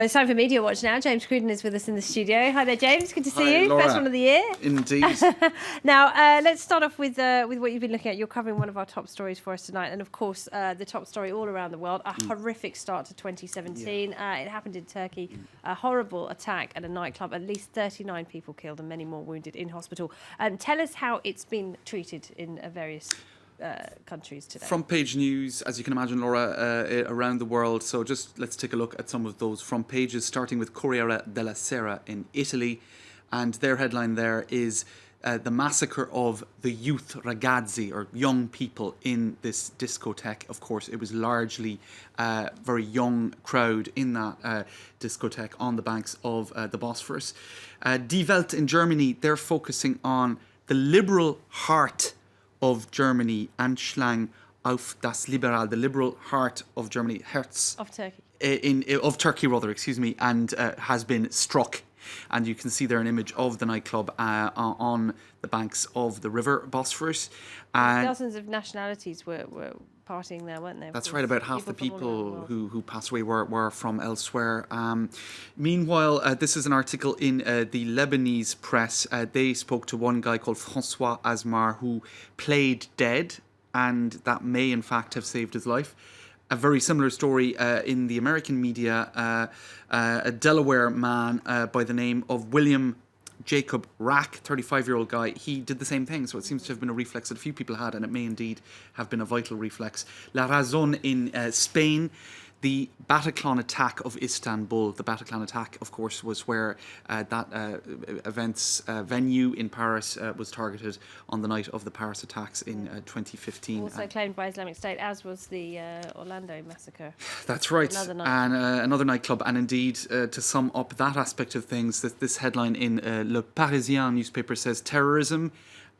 It's time for Media Watch now. James Cruden is with us in the studio. Hi there, James. Good to see you. Laura. First one of the year. Indeed. Now, let's start off with what you've been looking at. You're covering one of our top stories for us tonight. And, of course, the top story all around the world, a horrific start to 2017. Yeah. It happened in Turkey. A horrible attack at a nightclub. At least 39 people killed and many more wounded in hospital. Tell us how it's been treated in various countries today. Front page news, as you can imagine, Laura, around the world. So just let's take a look at some of those front pages, starting with Corriere della Sera in Italy. And their headline there is the massacre of the youth ragazzi, or young people, in this discotheque. Of course, it was largely a very young crowd in that discotheque on the banks of the Bosphorus. Die Welt in Germany, they're focusing on the liberal heart of Germany, Anschlag auf das Liberal, the liberal heart of Germany, Herz of Turkey, of Turkey rather, excuse me, and has been struck. And you can see there an image of the nightclub on the banks of the river Bosphorus. Dozens of nationalities were partying there, weren't they? That's right. About half the people who passed away were from elsewhere. Meanwhile, this is an article in the Lebanese press. They spoke to one guy called François Asmar who played dead, and that may in fact have saved his life. A very similar story in the American media. A Delaware man by the name of William Jacob Rack, 35-year-old guy, he did the same thing. So it seems to have been a reflex that a few people had, and it may indeed have been a vital reflex. La Razón in Spain, the Bataclan attack of Istanbul. The Bataclan attack, of course, was where that event's venue in Paris was targeted on the night of the Paris attacks in 2015. Also claimed by Islamic State, as was the Orlando massacre. That's right. Another nightclub. And indeed, to sum up that aspect of things, this headline in Le Parisien newspaper says, terrorism,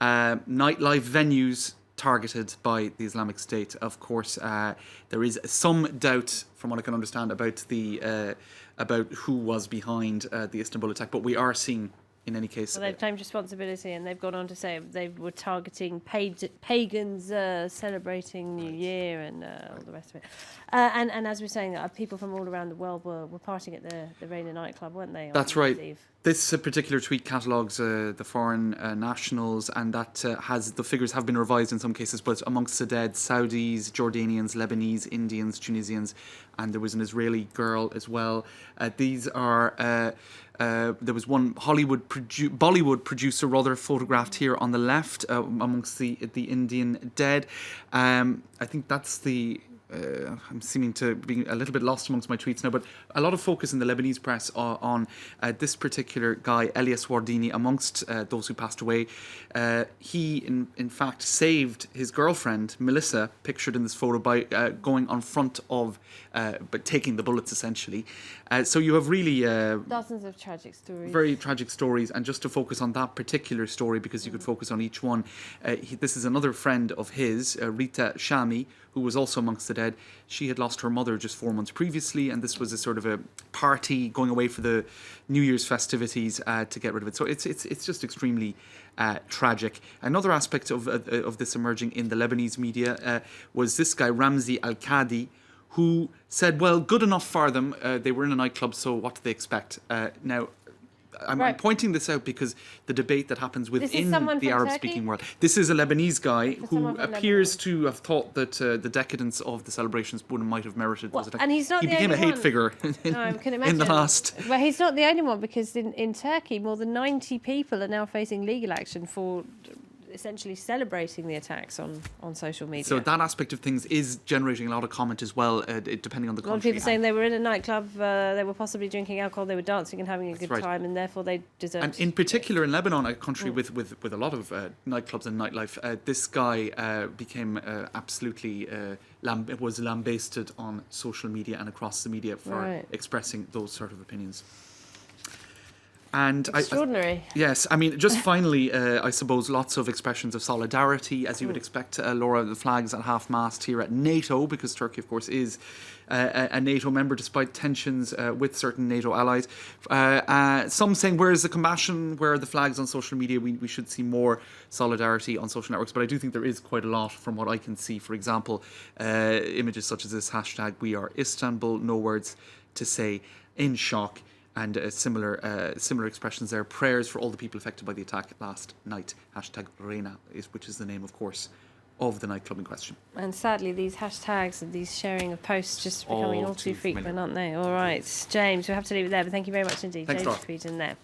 nightlife venues targeted by the Islamic State. Of course, there is some doubt, from what I can understand, about who was behind the Istanbul attack. But we are seeing, in any case, well, they've claimed responsibility, and they've gone on to say they were targeting pagans celebrating New Year and all the rest of it. And as we're saying, people from all around the world were partying at the Reina nightclub, weren't they? That's right. This particular tweet catalogues the foreign nationals, and that the figures have been revised in some cases, but amongst the dead, Saudis, Jordanians, Lebanese, Indians, Tunisians, and there was an Israeli girl as well. These are... there was one Bollywood producer rather photographed here on the left amongst the Indian dead. I think that's the... I'm seeming to be a little bit lost amongst my tweets now, but a lot of focus in the Lebanese press on this particular guy, Elias Wardini, amongst those who passed away. He, in fact, saved his girlfriend, Melissa, pictured in this photo, by going on front of, but taking the bullets, essentially. So you have really... dozens of tragic stories. Very tragic stories, and just to focus on that particular story, because you could focus on each one, this is another friend of his, Rita Shami, who was also amongst the dead. She had lost her mother just 4 months previously, and this was a sort of a party going away for the New Year's festivities to get rid of it. So it's just extremely tragic. Another aspect of this emerging in the Lebanese media was this guy, Ramzi Al-Qadi, who said, well, good enough for them. They were in a nightclub, so what do they expect? Now, I'm pointing this out because the debate that happens within the Arab-speaking world. This is a Lebanese guy who appears to have thought that the decadence of the celebrations might have merited. And he's not he became a hate figure in the last. Well, he's not the only one, because in Turkey, more than 90 people are now facing legal action for essentially celebrating the attacks on social media. So that aspect of things is generating a lot of comment as well, depending on the country. A lot of people saying they were in a nightclub, they were possibly drinking alcohol, they were dancing and having a good time, and therefore they deserved... And in particular in Lebanon, a country with a lot of nightclubs and nightlife, this guy became absolutely... was lambasted on social media and across the media for expressing those sort of opinions. And extraordinary. Yes, I mean, just finally, I suppose lots of expressions of solidarity, as you would expect, Laura. The flags at half-mast here at NATO, because Turkey, of course, is a NATO member, despite tensions with certain NATO allies. Some saying, where is the compassion? Where are the flags on social media? We should see more solidarity on social networks. But I do think there is quite a lot from what I can see. For example, images such as this hashtag, We Are Istanbul, no words to say in shock. And similar expressions there. Prayers for all the people affected by the attack last night. #Reina, which is the name, of course, of the nightclub in question. And sadly, these hashtags and these sharing of posts just becoming all too frequent, aren't they? All right, James, we'll have to leave it there. But thank you very much indeed, Thanks, James Dor. Tweeden there.